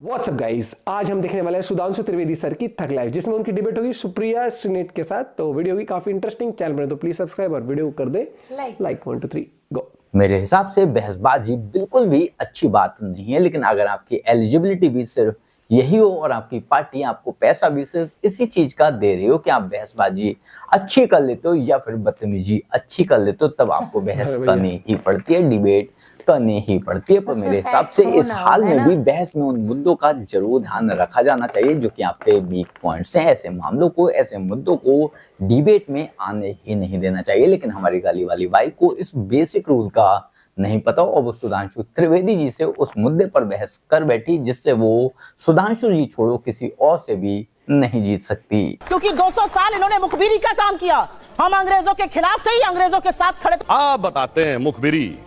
WhatsApp guys, आज हम देखने वाले हैं सुधांशु त्रिवेदी सर की थक लाइफ, जिसमें उनकी डिबेट होगी सुप्रिया श्रीनेट के साथ। तो वीडियो भी काफी इंटरेस्टिंग, चैनल बने तो प्लीज सब्सक्राइब और वीडियो कर दे लाइक 1 2 3 गो। मेरे हिसाब से बहसबाजी बिल्कुल भी अच्छी बात नहीं है, लेकिन अगर आपकी एलिजिबिलिटी भी सिर्फ यही हो और आपकी पार्टी आपको पैसा भी सिर्फ इसी चीज का दे रही हो कि आप बहसबाजी अच्छी कर लेते हो या फिर बदतमीजी अच्छी कर लेते हो, तब आपको बहस करनी ही पड़ती है, डिबेट करनी ही पड़ती है। पर मेरे हिसाब से इस हाल में भी बहस में उन मुद्दों का जरूर ध्यान रखा जाना चाहिए जो कि आपके वीक पॉइंट्स हैं। ऐसे मामलों को, ऐसे मुद्दों को डिबेट में आने ही नहीं देना चाहिए। लेकिन हमारी गाली वाली बाई को इस बेसिक रूल का नहीं पता और वो सुधांशु त्रिवेदी जी से उस मुद्दे पर बहस कर बैठी जिससे वो सुधांशु जी छोड़ो किसी और से भी नहीं जीत सकती। क्योंकि 200 साल इन्होंने मुखबिरी का काम किया। हम अंग्रेजों के खिलाफ थे, अंग्रेजों के साथ खड़े। आप बताते हैं मुखबिरी।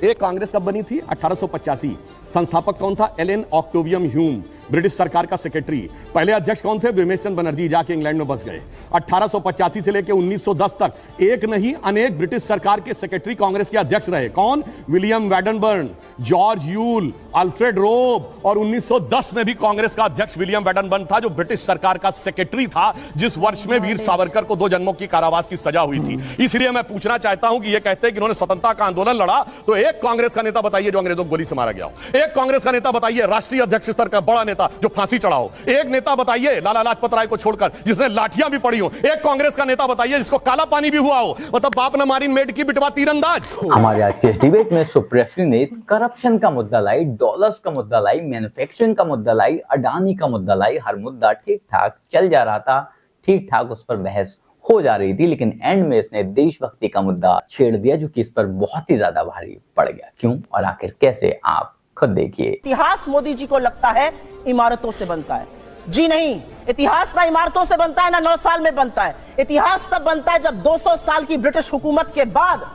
एक कांग्रेस कब बनी थी? 1885। संस्थापक कौन था? एलन ऑक्टेवियम ह्यूम, ब्रिटिश सरकार का सेक्रेटरी। पहले अध्यक्ष कौन थे? बिमेश चंद्र बनर्जी, जाके इंग्लैंड में बस गए। 1885 से लेकर 1910 तक एक नहीं अनेक ब्रिटिश सरकार के सेक्रेटरी कांग्रेस के अध्यक्ष रहे। कौन? विलियम वैडनबर्न, जॉर्ज यूल, अल्फ्रेड रोब। और 1910 में भी कांग्रेस का अध्यक्ष विलियम वैडनबर्न था, जो ब्रिटिश सरकार का सेक्रेटरी था, जिस वर्ष में वीर सावरकर को 2 जन्मों की कारावास की सजा हुई थी। इसलिए मैं पूछना चाहता हूं कि ये कहते हैं कि इन्होंने स्वतंत्रता का आंदोलन लड़ा, तो एक कांग्रेस का नेता बताइए जो अंग्रेजों को गोली से मारा गया हो। एक कांग्रेस का नेता बताइए, राष्ट्रीय अध्यक्ष स्तर का बड़ा नेता जो फांसी चढ़ा हो। एक नेता बताइए लाला लाजपत राय को छोड़कर जिसने लाठियां भी पड़ी हो। एक कांग्रेस का नेता बताइए जिसको काला पानी भी हुआ हो। मतलब बाप न मारी मेड की बिटवा तीरंदाज। हमारे आज के डिबेट में सुप्रिया ने करप्शन का मुद्दा लाई, डॉलर्स का मुद्दा लाई, मैन्युफैक्चरिंग का मुद्दा लाई, अडानी का मुद्दा लाई। हर मुद्दा ठीक ठाक चल जा रहा था, ठीक ठाक उस पर बहस हो जा रही थी, लेकिन एंड में इसने देशभक्ति का मुद्दा छेड़ दिया जो कि इस पर बहुत ही ज्यादा भारी पड़ गया। क्यों और आखिर कैसे, आप खुद देखिए। इतिहास मोदी जी को लगता है इमारतों से बनता है। जी नहीं, इतिहास ना इमारतों से बनता है, ना 9 साल में बनता है। इतिहास तब बनता है जब 200 साल की ब्रिटिश हुकूमत के बाद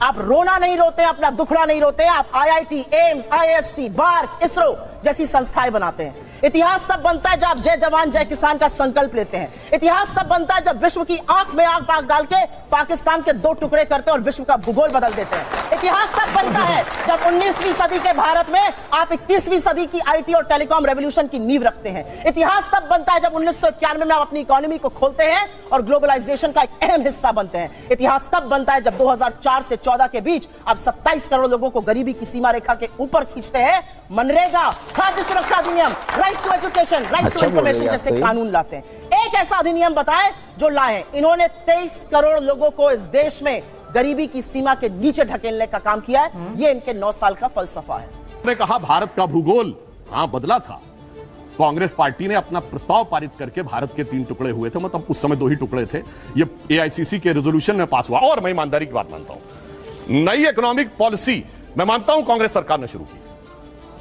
आप रोना नहीं रोते, अपना दुखड़ा नहीं रोते, आप IIT, एम्स, ISC, बार्क, इसरो जैसी संस्थाएं बनाते हैं। इतिहास तब बनता है जब आप जय जवान जय किसान का संकल्प लेते हैं। इतिहास तब बनता है जब विश्व की आंख में आंख डाल के पाकिस्तान के 2 टुकड़े करते हैं और विश्व का भूगोल बदल देते हैं। इतिहास तब बनता है जब 19वीं सदी के भारत में आप 21वीं सदी की IT और टेलीकॉम रेवोल्यूशन की नींव रखते हैं। इतिहास तब बनता है जब 1991 में आप अपनी इकोनॉमी को खोलते हैं और ग्लोबलाइजेशन का एक अहम हिस्सा बनते हैं। इतिहास तब बनता है जब 2004 से 14 के बीच आप 27 करोड़ लोगों को गरीबी की सीमा रेखा के ऊपर खींचते हैं। मनरेगा, खाद्य सुरक्षा अधिनियम, right to education, right to information जैसे कानून लाते हैं। एक ऐसा अधिनियम बताएं जो लाए। इन्होंने 23 करोड़ लोगों को इस देश में गरीबी की सीमा के नीचे ढकेलने का काम किया है। ये इनके 9 साल का फलसफा है। उसने कहा भारत का भूगोल बदला था। कांग्रेस पार्टी ने अपना प्रस्ताव पारित करके भारत के 3 टुकड़े हुए थे, मतलब उस समय 2 ही टुकड़े थे। ये AICC के रेजोल्यूशन में पास हुआ। और मैं ईमानदारी की बात मानता हूं, नई इकोनॉमिक पॉलिसी मैं मानता हूं कांग्रेस सरकार ने शुरू की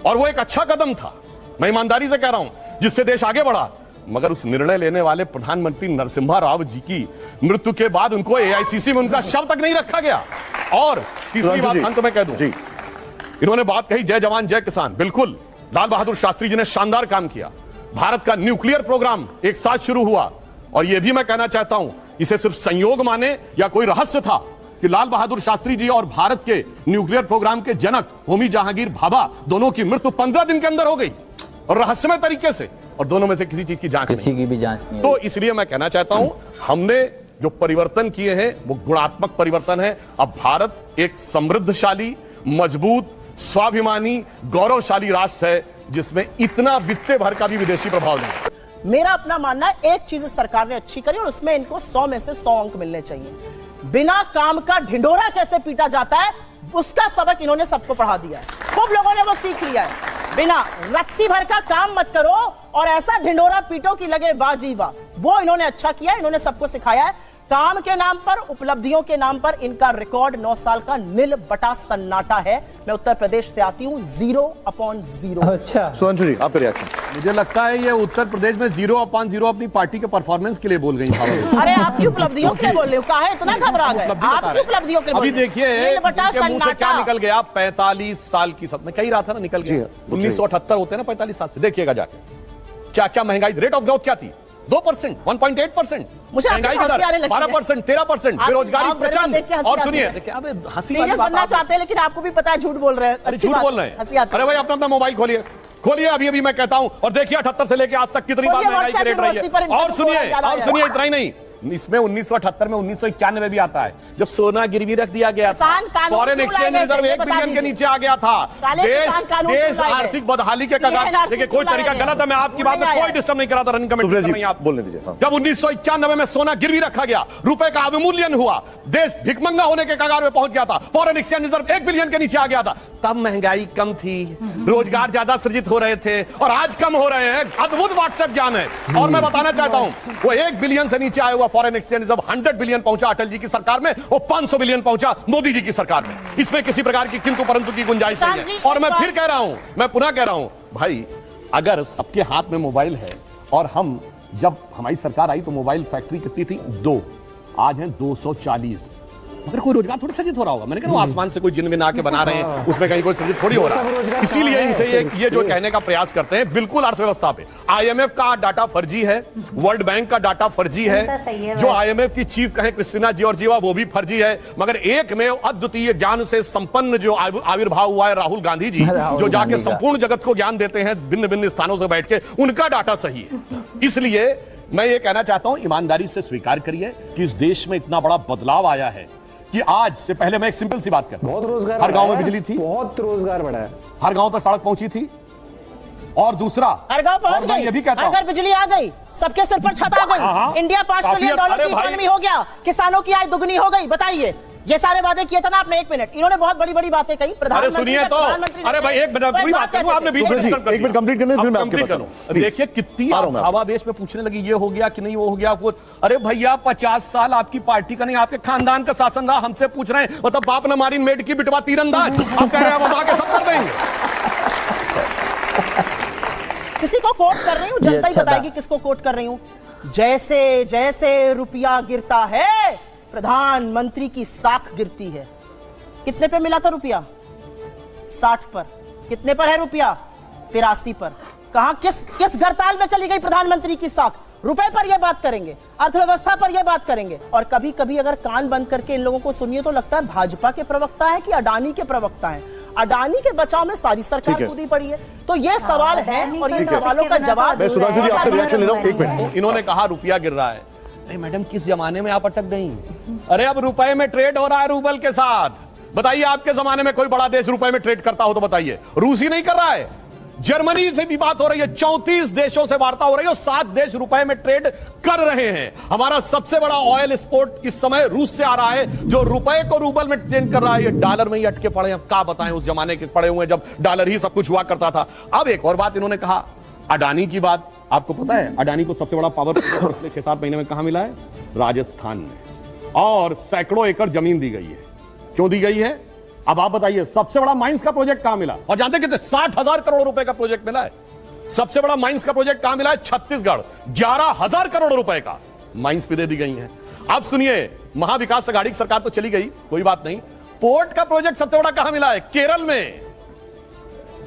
और वो एक अच्छा कदम था, मैं ईमानदारी से कह रहा हूं, जिससे देश आगे बढ़ा। मगर उस निर्णय लेने वाले प्रधानमंत्री नरसिम्हा राव जी की मृत्यु के बाद उनको AICC में उनका शव तक नहीं रखा गया। और तीसरी बात अंत में कह दूं, इन्होंने बात कही जय जवान जय किसान। बिल्कुल, लाल बहादुर शास्त्री जी ने शानदार काम किया। भारत का न्यूक्लियर प्रोग्राम एक साथ शुरू हुआ और यह भी मैं कहना चाहता हूं, इसे सिर्फ संयोग माने या कोई रहस्य था कि लाल बहादुर शास्त्री जी और भारत के न्यूक्लियर प्रोग्राम के जनक होमी जहांगीर भाभा दोनों की मृत्यु 15 दिन के अंदर हो गई और रहस्यमय तरीके से, और दोनों में से किसी चीज की जांच किसी की भी जांच नहीं। तो इसलिए मैं कहना चाहता हूं, हमने जो परिवर्तन किए हैं वो गुणात्मक परिवर्तन है। अब भारत एक समृद्धशाली, मजबूत, स्वाभिमानी, गौरवशाली राष्ट्र है जिसमें इतना वित्तीय भर का भी विदेशी प्रभाव नहीं है। मेरा अपना मानना है एक चीज सरकार ने अच्छी करी और उसमें इनको 100 में से 100 अंक मिलने चाहिए। बिना काम का ढिंढोरा कैसे पीटा जाता है उसका सबक इन्होंने सबको पढ़ा दिया है। खूब लोगों ने वो सीख लिया है। बिना रत्ती भर का काम मत करो और ऐसा ढिंढोरा पीटो कि लगे वाह जी वाह। वो इन्होंने अच्छा किया, इन्होंने सबको सिखाया है। काम के नाम पर, उपलब्धियों के नाम पर इनका रिकॉर्ड 9 साल का नील बटा सन्नाटा है। मैं उत्तर प्रदेश से आती हूँ, 0/0। अच्छा सुधांशु जी, आपका रिएक्शन? मुझे लगता है ये उत्तर प्रदेश में 0/0 अपनी पार्टी के परफॉर्मेंस के लिए बोल गई। अरे आपकी उपलब्धियों के लिए बोल रहे हो, काहे इतना घबरा गए? आपकी उपलब्धियों के लिए। अभी देखिए मुंह से क्या निकल गया। 45 साल की सब, मैं कह रहा था ना, निकल गया। 1978 होते हैं ना 45 साल से। देखिएगा जाके क्या क्या महंगाई, रेट ऑफ ग्रोथ क्या थी? 2%, 1.8%, महंगाई की दर 12%, 13%, बेरोजगारी प्रचंड। और सुनिए, देखिए अब हंसी वाली बात चाहते हैं, लेकिन आपको भी पता है झूठ बोल रहे हैं। अरे झूठ बोल रहे हैं। अरे भाई अपना मोबाइल खोलिए, खोलिए अभी अभी मैं कहता हूं, और देखिए 78 से लेके आज तक कितनी बार महंगाई की रेट रही है। और सुनिए इतना ही नहीं, इसमें 1978 में 1991 भी आता है जब सोना गिरवी रख दिया गया था, फॉरेन एक्सचेंज रिजर्व 1 बिलियन के नीचे आ गया था, देश आर्थिक बदहाली के कगार। देखिए कोई तरीका गलत है, मैं आपकी बात में कोई डिस्टर्ब नहीं करा था, रनिंग कमेंट कर रही हैं आप, बोलने दीजिए। जब 1991 में सोना गिरवी रखा गया, रुपए का अवमूल्यन हुआ, देश भिखमंगा होने के कगार में पहुंच गया था, फॉरेन एक्सचेंज रिजर्व 1 बिलियन के नीचे आ गया था, तब महंगाई कम थी, रोजगार ज्यादा सृजित हो रहे थे, और आज कम हो रहे हैं। अद्भुत व्हाट्सएप ज्ञान है। और मैं बताना चाहता हूं, वो 1 बिलियन से नीचे आया हुआ फॉरेन एक्सचेंज रिजर्व 100 बिलियन पहुंचा अटल जी की सरकार में, वो 500 बिलियन पहुंचा मोदी जी की सरकार में। इसमें किसी प्रकार की किंतु परंतु की गुंजाइश नहीं है। और मैं फिर कह रहा हूं, मैं पुनः कह रहा हूं, भाई अगर सबके हाथ में मोबाइल है, और हम जब हमारी सरकार आई तो मोबाइल फैक्ट्री कितनी थी? 2, आज है 240। मगर कोई रोजगार थोड़ी सृजित हो रहा होगा। मैंने कहा आसमान से कोई जिन विन आके बना रहे हैं, उसमें कहीं कोई सृजित थोड़ी हो रहा है। इसीलिए इनसे ये जो कहने का प्रयास करते हैं, बिल्कुल अर्थव्यवस्था पे IMF का डाटा फर्जी है, वर्ल्ड बैंक का डाटा फर्जी है, जो IMF की चीफ कहे क्रिस्टीना जॉर्जिएवा वो भी फर्जी है, मगर एक में अद्वितीय ज्ञान से संपन्न जो आविर्भाव हुआ है राहुल गांधी जी, जो जाके संपूर्ण जगत को ज्ञान देते हैं भिन्न भिन्न स्थानों से बैठ के, उनका डाटा सही है। इसलिए मैं ये कहना चाहता हूं, ईमानदारी से स्वीकार करिए कि इस देश में इतना बड़ा बदलाव आया है कि आज से पहले मैं एक सिंपल सी बात करता हूं, बहुत रोजगार, हर गांव में बिजली थी, बहुत रोजगार बढ़ा है, हर गांव तक सड़क पहुंची थी, और दूसरा हर गांव पहुंच गई, ये भी कहता हूं, अगर बिजली आ गई, सबके सिर पर छत आ गई, इंडिया $5 ट्रिलियन की इकोनॉमी हो गया, किसानों की आय दुगनी हो गई। बताइए, ये सारे वादे किए थे ना आपने। 1 मिनट, इन्होंने बहुत बड़ी बड़ी बातें कही। अरे सुनिए तो, अरे भाई 1 मिनट पूरी बात करूं, आपने बीच में डिस्टर्ब कर दिया। 1 मिनट कंप्लीट करने फिर मैं आपके पास करूं। देखिए कितनी आवावेश में पूछने लगी, ये हो गया कि नहीं वो हो गया। अरे भैया 50 साल आपकी पार्टी का नहीं, आपके खानदान का शासन रहा, हमसे पूछ रहे हैं, मतलब बाप ने मारी मेड की बिटवा तीरंदाज, आप कह रहे हैं हम आके सब कर देंगे। किसी को कोट कर रही हूं, जनता ही बताएगी किसको कोट कर रही हूं। जैसे जैसे रुपया गिरता है, प्रधानमंत्री की साख गिरती है। कितने पे मिला था रुपया? 60 पर। कितने पर है रुपया? 83 पर। कहां किस गरताल में चली गई प्रधानमंत्री की साख? रुपए पर यह बात करेंगे, अर्थव्यवस्था पर यह बात करेंगे। और कभी कभी अगर कान बंद करके इन लोगों को सुनिए तो लगता है भाजपा के प्रवक्ता है कि अडानी के प्रवक्ता है। अडानी के बचाव में सारी सरकार कूदी पड़ी है। तो ये सवाल है, और इन सवालों का जवाब मैं सुधांशु जी आपसे रिएक्शन ले रहा हूं। 1 मिनट। इन्होंने कहा रुपया गिर रहा है। नहीं मैडम, किस जमाने में आप अटक गई? अरे अब रुपए में ट्रेड हो रहा है रूबल के साथ। बताइए, आपके जमाने में कोई बड़ा देश रुपए में ट्रेड करता हो तो बताइए। रूस ही नहीं कर रहा है, जर्मनी से भी बात हो रही है, 34 देशों से वार्ता हो रही है, 7 देश रुपए में ट्रेड कर रहे हैं। हमारा सबसे बड़ा ऑयल एक्सपोर्ट इस समय रूस से आ रहा है, जो रुपए को रूबल में चेंज कर रहा है। ये डॉलर में ही अटके पड़े हैं। क्या बताएं, उस जमाने के पड़े हुए जब डॉलर ही सब कुछ हुआ करता था। अब एक और बात इन्होंने कहा, अडानी की बात। आपको पता है अडानी को सबसे बड़ा पावर पिछले 6-7 महीने में कहां मिला है? राजस्थान में, और सैकड़ों एकड़ जमीन दी गई है। क्यों दी गई है? अब आप बताइए, सबसे बड़ा माइंस का प्रोजेक्ट कहां मिला? और जानते कितने? 60,000 करोड़ रुपए का प्रोजेक्ट मिला है। सबसे बड़ा माइंस का प्रोजेक्ट कहां मिला है? छत्तीसगढ़, 11,000 करोड़ रुपए का माइंस भी दे दी गई है। अब सुनिए, महाविकास अघाड़ी की सरकार तो चली गई, कोई बात नहीं। पोर्ट का प्रोजेक्ट सबसे बड़ा कहां मिला है? केरल में,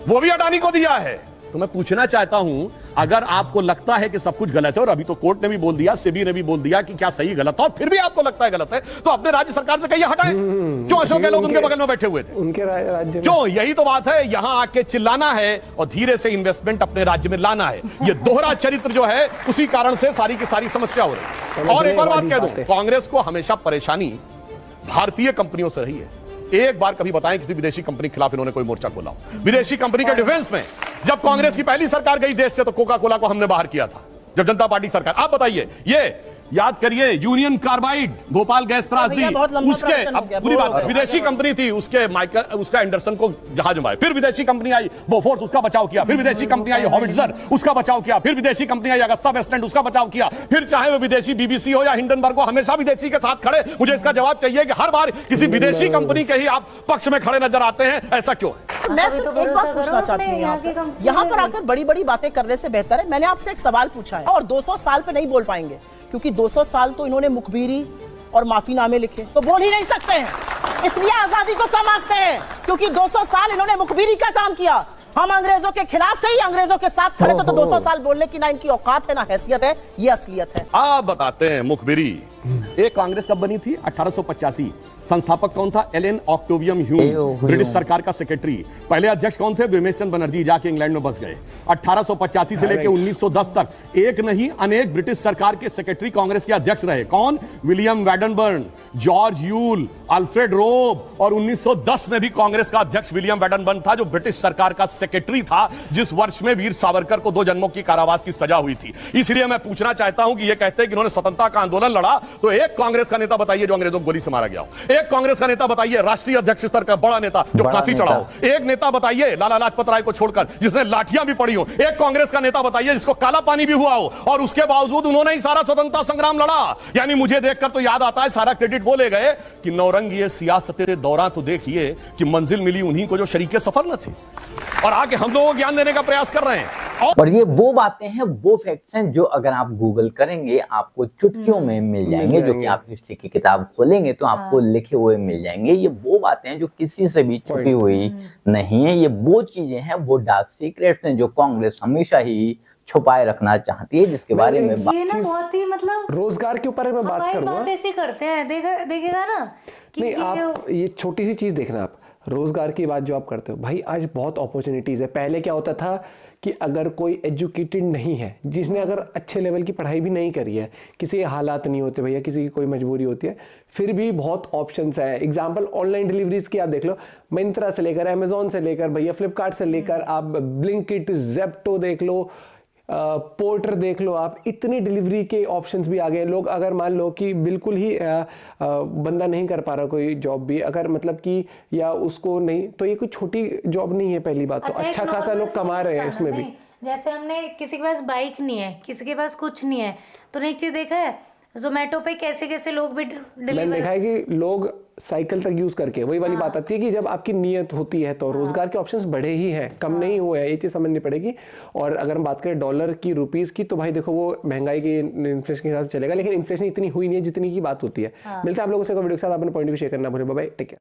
वो भी अडानी को दिया है। तो मैं पूछना चाहता हूं, अगर आपको लगता है कि सब कुछ गलत है, और अभी तो कोर्ट ने भी बोल दिया, सेबी ने भी बोल दिया कि क्या सही गलत है, और फिर भी आपको लगता है गलत है, तो अपने राज्य सरकार से कहिए हटाएं। क्यों अशोक गहलोत उनके बगल में बैठे हुए थे? उनके राज्य में क्यों? यही तो बात है, यहां आके चिल्लाना है और धीरे से इन्वेस्टमेंट अपने राज्य में लाना है। ये दोहरा चरित्र जो है, उसी कारण से सारी की सारी समस्या हो रही है। और एक और बात कह दूं, कांग्रेस को हमेशा परेशानी भारतीय कंपनियों से रही है। एक बार कभी बताएं किसी विदेशी कंपनी के खिलाफ इन्होंने कोई मोर्चा खोला हो? विदेशी कंपनी के डिफेंस में जब कांग्रेस की पहली सरकार गई देश से, तो कोका कोला को हमने बाहर किया था, जब जनता पार्टी सरकार। आप बताइए, ये याद करिए, यूनियन कार्बाइड, भोपाल गैस त्रासदी, उसके अब पूरी बात विदेशी कंपनी थी, उसका एंडरसन को जहाज में, फिर विदेशी कंपनी आई बोफोर्स, उसका बचाव किया, फिर विदेशी कंपनी आई हॉविट्जर, उसका बचाव किया, फिर विदेशी कंपनी आई अगस्ता वेस्टलैंड, उसका बचाव किया, फिर चाहे वो विदेशी बीबीसी हो या हिंडनबर्ग हो, हमेशा विदेशी के साथ खड़े। मुझे इसका जवाब चाहिए कि हर बार किसी विदेशी कंपनी के ही आप पक्ष में खड़े नजर आते हैं, ऐसा क्यों है? मैं सिर्फ एक बात पूछना चाहती हूँ, यहाँ पर आकर बड़ी बड़ी बातें करने से बेहतर है मैंने आपसे एक सवाल पूछा है, और 200 साल पे नहीं बोल पाएंगे, क्योंकि 200 साल तो इन्होंने मुखबिरी और माफीनामे लिखे, तो बोल ही नहीं सकते हैं। इसलिए आजादी को कम आंकते हैं, क्योंकि 200 साल इन्होंने मुखबिरी का काम किया। हम अंग्रेजों के खिलाफ थे, अंग्रेजों के साथ खड़े थे, तो 200 साल बोलने की ना इनकी औकात है ना हैसियत है, ये असलियत है। आप बताते हैं मुखबिरी। एक कांग्रेस कब बनी थी? 1885। संस्थापक कौन था? एलन ऑक्टेवियम ह्यूम, ब्रिटिश सरकार का सेक्रेटरी। पहले अध्यक्ष कौन थे? बिमलेश चंद्र बनर्जी, जाके इंग्लैंड में बस गए। 1885 से लेकर 1910 तक एक नहीं अनेक ब्रिटिश सरकार के सेक्रेटरी कांग्रेस के अध्यक्ष रहे। कौन? विलियम वैडनबर्न, जॉर्ज यूल, अल्फ्रेड रोब, और 1910 में भी कांग्रेस का अध्यक्ष विलियम वैडनबर्न था, जो ब्रिटिश सरकार का सेक्रेटरी था, जिस वर्ष में वीर सावरकर को 2 जन्मों की कारावास की सजा हुई थी। इसलिए मैं पूछना चाहता हूं कि ये कहते हैं कि इन्होंने स्वतंत्रता का आंदोलन लड़ा, तो एक कांग्रेस का नेता बताइए जो अंग्रेजों को गोली से मारा गया हो। एक कांग्रेस का नेता बताइए, राष्ट्रीय अध्यक्ष स्तर का बड़ा नेता जो फांसी चढ़ा हो। एक नेता बताइए लाला लाजपत राय को छोड़कर जिसने लाठियां भी पड़ी हो। एक कांग्रेस का नेता बताइए जिसको काला पानी भी हुआ हो और उसके बावजूद उन्होंने ही सारा स्वतंत्रता संग्राम लड़ा। यानी मुझे देखकर तो याद आता है, सारा क्रेडिट वो ले गए कि नौरंगी सियासत दौरान तो देखिए कि मंजिल मिली उन्हीं को जो शरीके सफर न थे, और आगे हम लोगों को ज्ञान देने का प्रयास कर रहे हैं। और ये वो बातें हैं, वो फैक्ट्स हैं जो अगर आप गूगल करेंगे आपको चुटकियों में मिल जाएंगे, जो कि आप हिस्ट्री की किताब खोलेंगे तो आपको लिखे हुए मिल जाएंगे। ये वो बातें हैं जो किसी से भी छुपी हुई नहीं है। ये वो चीजें हैं, वो डार्क सीक्रेट्स हैं जो कांग्रेस हमेशा ही छुपाए रखना चाहती है, जिसके बारे में ये ना बहुत ही मतलब रोजगार के ऊपर मैं बात करूंगा। बात ऐसे करते हैं, देखिएगा ना कि नहीं, आप ये छोटी सी चीज देखना, आप रोजगार की बात जो आप करते हो भाई, आज बहुत अपॉर्चुनिटीज है। पहले क्या होता था कि अगर कोई एजुकेटेड नहीं है, जिसने अगर अच्छे लेवल की पढ़ाई भी नहीं करी है, किसी के हालात नहीं होते भैया, किसी की कोई मजबूरी होती है, फिर भी बहुत ऑप्शंस है। एग्जांपल ऑनलाइन डिलीवरीज की आप देख लो, मिंत्रा से लेकर, अमेजोन से लेकर भैया, फ्लिपकार्ट से लेकर आप ब्लिंकिट, जेप्टो देख लो, पोर्टर देख लो, आप इतने डिलीवरी के ऑप्शंस भी आ गए। लोग अगर मान लो कि बिल्कुल ही बंदा नहीं कर पा रहा कोई जॉब भी, अगर मतलब कि या उसको नहीं, तो ये कोई छोटी जॉब नहीं है पहली बात। तो अच्छा खासा लोग कमा रहे हैं इसमें भी। जैसे हमने किसी के पास बाइक नहीं है, किसी के पास कुछ नहीं है, तो एक चीज देखा है जोमेटो पे कैसे कैसे लोग भी मैंने देखा है कि लोग साइकिल तक यूज करके, वही वाली बात आती है कि जब आपकी नियत होती है तो रोजगार के ऑप्शंस बढ़े ही हैं, कम नहीं हुए हैं, ये चीज समझनी पड़ेगी। और अगर हम बात करें डॉलर की, रुपीस की, तो भाई देखो वो महंगाई की, इन्फ्लेशन के हिसाब से चलेगा, लेकिन इन्फ्लेशन इतनी हुई नहीं है जितनी की बात होती है। मिलता है आप लोगों से वीडियो के साथ, अपने पॉइंट भी शेयर करना भूलें। Bye bye, take care.